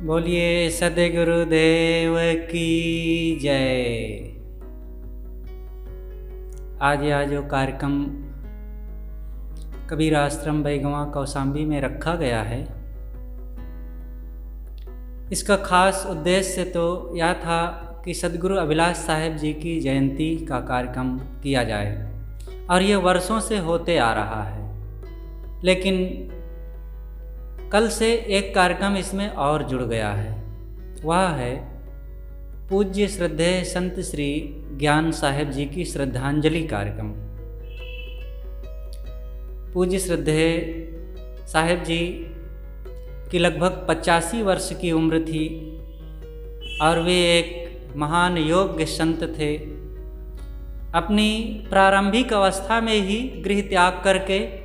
बोलिए सद्गुरुदेव की जय। आज यह जो कार्यक्रम कबीर आश्रम बैगवा कौशाम्बी में रखा गया है, इसका खास उद्देश्य तो यह था कि सद्गुरु अभिलाष साहेब जी की जयंती का कार्यक्रम किया जाए और ये वर्षों से होते आ रहा है। लेकिन कल से एक कार्यक्रम इसमें और जुड़ गया है, वह है पूज्य श्रद्धेय संत श्री ज्ञान साहेब जी की श्रद्धांजलि कार्यक्रम। पूज्य श्रद्धेय साहेब जी की लगभग 85 वर्ष की उम्र थी और वे एक महान योग्य संत थे। अपनी प्रारंभिक अवस्था में ही गृह त्याग करके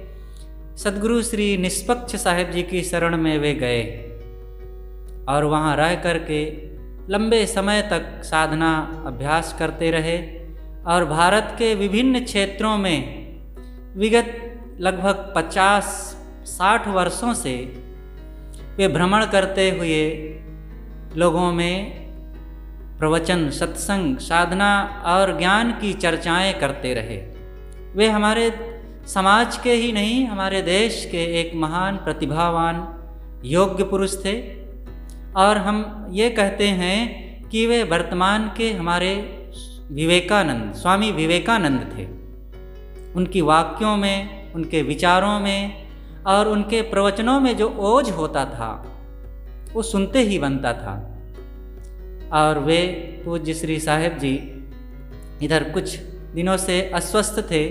सद्गुरु श्री निष्पक्ष साहेब जी की शरण में वे गए और वहाँ रह करके लंबे समय तक साधना अभ्यास करते रहे और भारत के विभिन्न क्षेत्रों में विगत लगभग 50-60 वर्षों से वे भ्रमण करते हुए लोगों में प्रवचन, सत्संग, साधना और ज्ञान की चर्चाएं करते रहे। वे हमारे समाज के ही नहीं, हमारे देश के एक महान प्रतिभावान योग्य पुरुष थे और हम ये कहते हैं कि वे वर्तमान के हमारे विवेकानंद, स्वामी विवेकानंद थे। उनकी वाक्यों में, उनके विचारों में और उनके प्रवचनों में जो ओज होता था वो सुनते ही बनता था। और वे पूज्य श्री साहेब जी इधर कुछ दिनों से अस्वस्थ थे,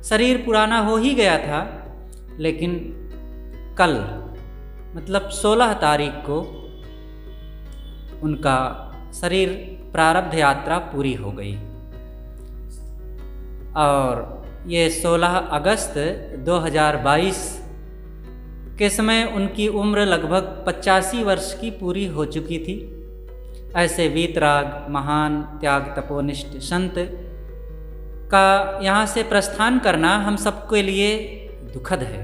शरीर पुराना हो ही गया था, लेकिन कल मतलब 16 तारीख को उनका शरीर प्रारब्ध यात्रा पूरी हो गई और ये 16 अगस्त 2022 के समय उनकी उम्र लगभग 85 वर्ष की पूरी हो चुकी थी। ऐसे वीतराग महान त्याग तपोनिष्ठ संत का यहाँ से प्रस्थान करना हम सबके लिए दुखद है।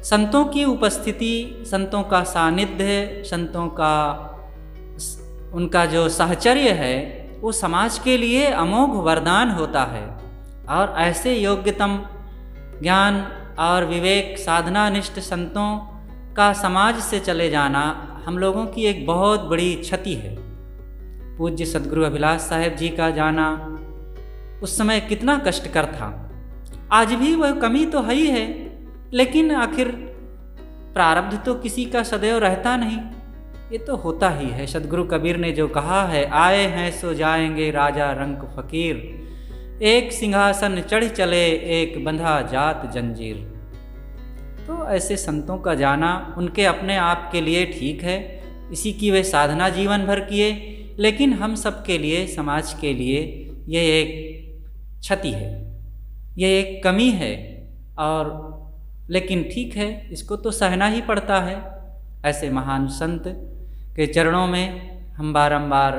संतों की उपस्थिति, संतों का सानिध्य, संतों का उनका जो साहचर्य है वो समाज के लिए अमोघ वरदान होता है और ऐसे योग्यतम ज्ञान और विवेक साधनानिष्ठ संतों का समाज से चले जाना हम लोगों की एक बहुत बड़ी क्षति है। पूज्य सद्गुरु अभिलाष साहेब जी का जाना उस समय कितना कष्टकर था। आज भी वह कमी तो है ही है, लेकिन आखिर प्रारब्ध तो किसी का सदैव रहता नहीं, ये तो होता ही है। सद्गुरु कबीर ने जो कहा है, आए हैं सो जाएंगे राजा रंक फकीर, एक सिंहासन चढ़ चले एक बंधा जात जंजीर। तो ऐसे संतों का जाना उनके अपने आप के लिए ठीक है, इसी की वे साधना जीवन भर किए, लेकिन हम सब के लिए, समाज के लिए ये एक क्षति है, ये एक कमी है। और लेकिन ठीक है, इसको तो सहना ही पड़ता है। ऐसे महान संत के चरणों में हम बारंबार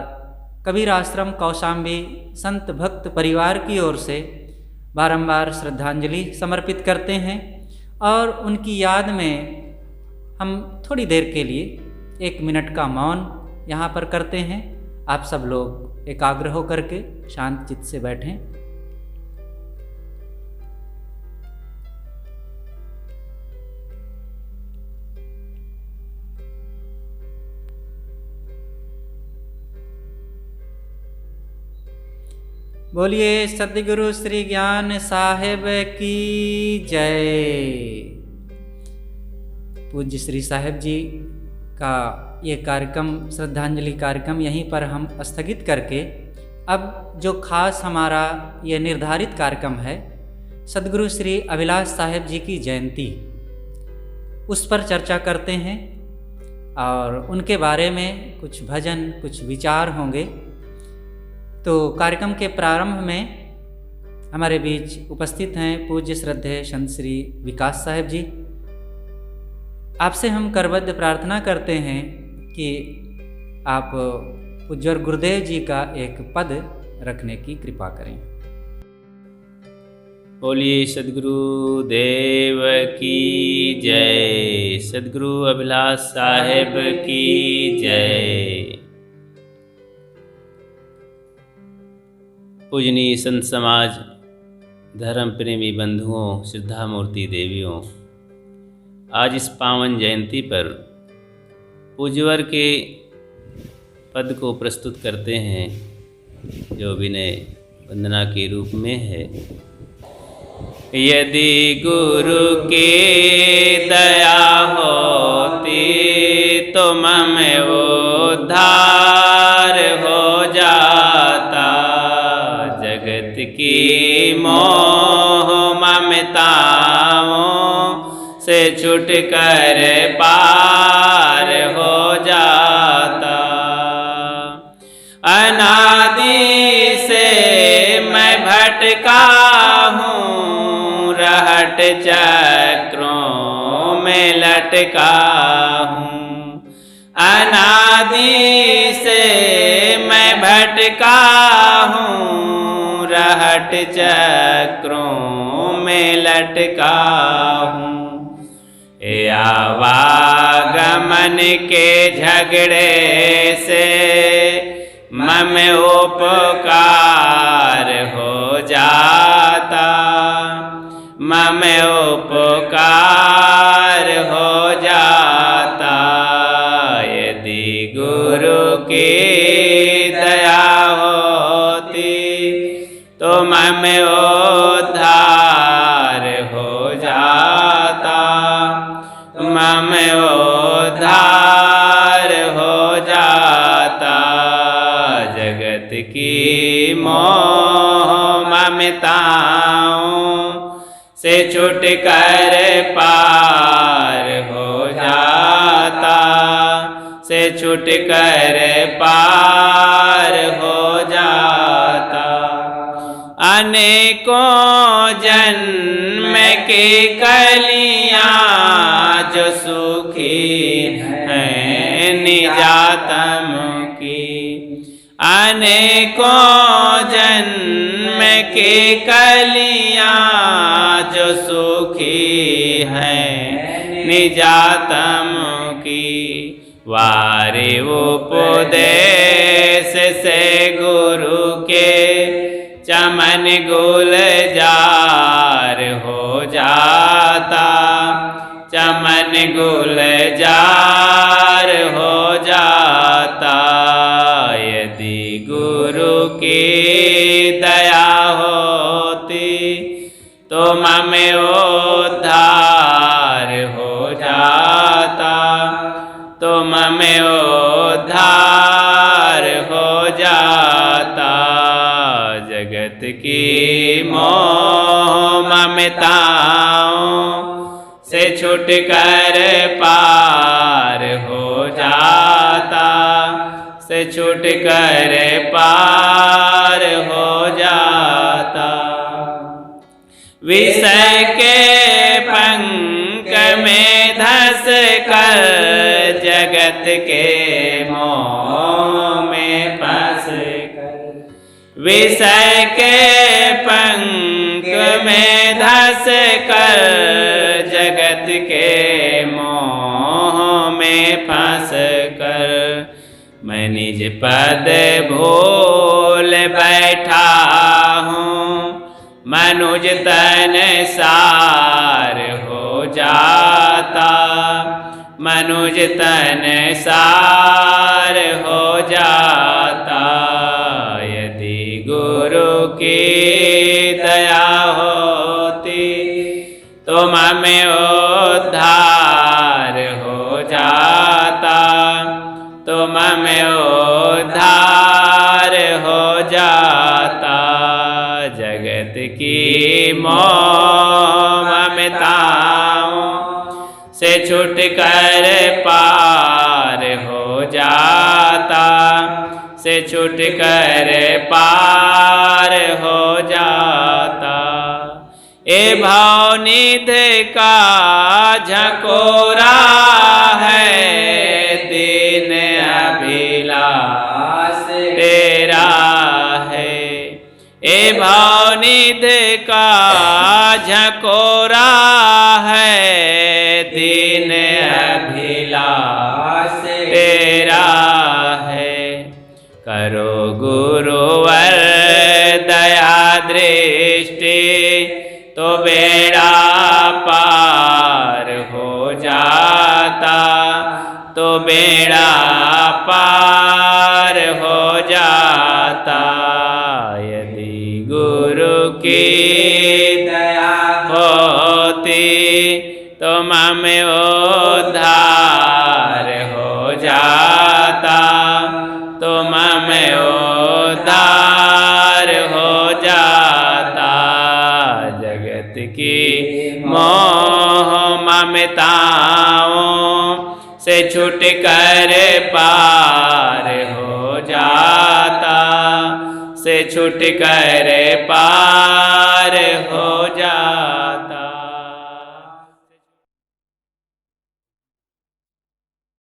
कबीर आश्रम कौशाम्बी संत भक्त परिवार की ओर से बारंबार श्रद्धांजलि समर्पित करते हैं और उनकी याद में हम थोड़ी देर के लिए 1 मिनट का मौन यहाँ पर करते हैं। आप सब लोग एकाग्र हो करके शांत चित्त से बैठें। बोलिए सद्गुरु श्री ज्ञान साहेब की जय। पूज्य श्री साहेब जी का ये कार्यक्रम, श्रद्धांजलि कार्यक्रम यहीं पर हम स्थगित करके अब जो खास हमारा ये निर्धारित कार्यक्रम है सद्गुरु श्री अभिलाष साहेब जी की जयंती, उस पर चर्चा करते हैं और उनके बारे में कुछ भजन, कुछ विचार होंगे। तो कार्यक्रम के प्रारंभ में हमारे बीच उपस्थित हैं पूज्य श्रद्धेय संत श्री विकास साहेब जी। आपसे हम करबद्ध प्रार्थना करते हैं कि आप पूज्य गुरुदेव जी का एक पद रखने की कृपा करें। बोलिए सद्गुरु देव की जय। सद्गुरु अभिलाष साहेब की जय। पूजनीय संत समाज, धर्म प्रेमी बंधुओं, श्रद्धा मूर्ति देवियों, आज इस पावन जयंती पर पूज्यवर के पद को प्रस्तुत करते हैं जो विनय वंदना के रूप में है। यदि गुरु की दया होती तो मम उद्धार हो जाता। जगत की मोह ममताओं से छूट कर पार हो जाता। अनादि से मैं भटका हूँ, रहट चक्रों में लटका हूँ। अनादि से मैं भटका हूँ, रहट चक्रों में लटका हूँ। आवागमन के झगड़े से मम उपकार हो जाता। मम उपकार हो जाता। यदि गुरु की दया होती तो मम उद्धार हो जाता। मम उद्धार हो जाता। जगत की मोह ममताओं से छूट कर पार हो जाता। से छूट कर पार हो जाता। अनेकों जन्म की कलियां जो सूखी हैं निजातम की। अनेकों जन्म की कलियां जो सूखी हैं निजातम की। वारे उपदेश से गुरु के चमन गुलजार हो जाता। चमन गुलजार हो जाता। यदि गुरु की दया होती तो मम उद्धार हो जाता। तो मम उद्धार हो जाता। जगत की मोह ममताओं से छूट कर पार हो जाता। से छूट कर पार हो जाता। विषय के पंख में धस कर जगत के मोह में फंस कर। विषय के पंख में धस कर जगत के मोह में फंस कर। मैं निज पद भूल बैठा हूँ। मनुज तन सार हो जाता। मनुज तन सार हो जाता। यदि गुरु की दया होती तो मम उद्धार हो जाता। तो मम उद्धार हो जाता। जगत की मोह ममताओं से छूट कर पार हो जाता। से छूट कर पार हो जाता। ए भावनिधि का झकोरा है दीन अभिलाष तेरा है। ए भावनिधि का झकोरा है, दीन अभिलाष तेरा है। करो गुरुवर दया दृष्टि, तो बेड़ा पार हो जाता, तो बेड़ा पार हो जाता। यदि गुरु की दया होती, तो मम उद्धार हो जाता, तो मम उद्धार हो जाता। जगत की मोह ममताओं से छूट कर पार हो जाता, से छूट कर पार हो जाता।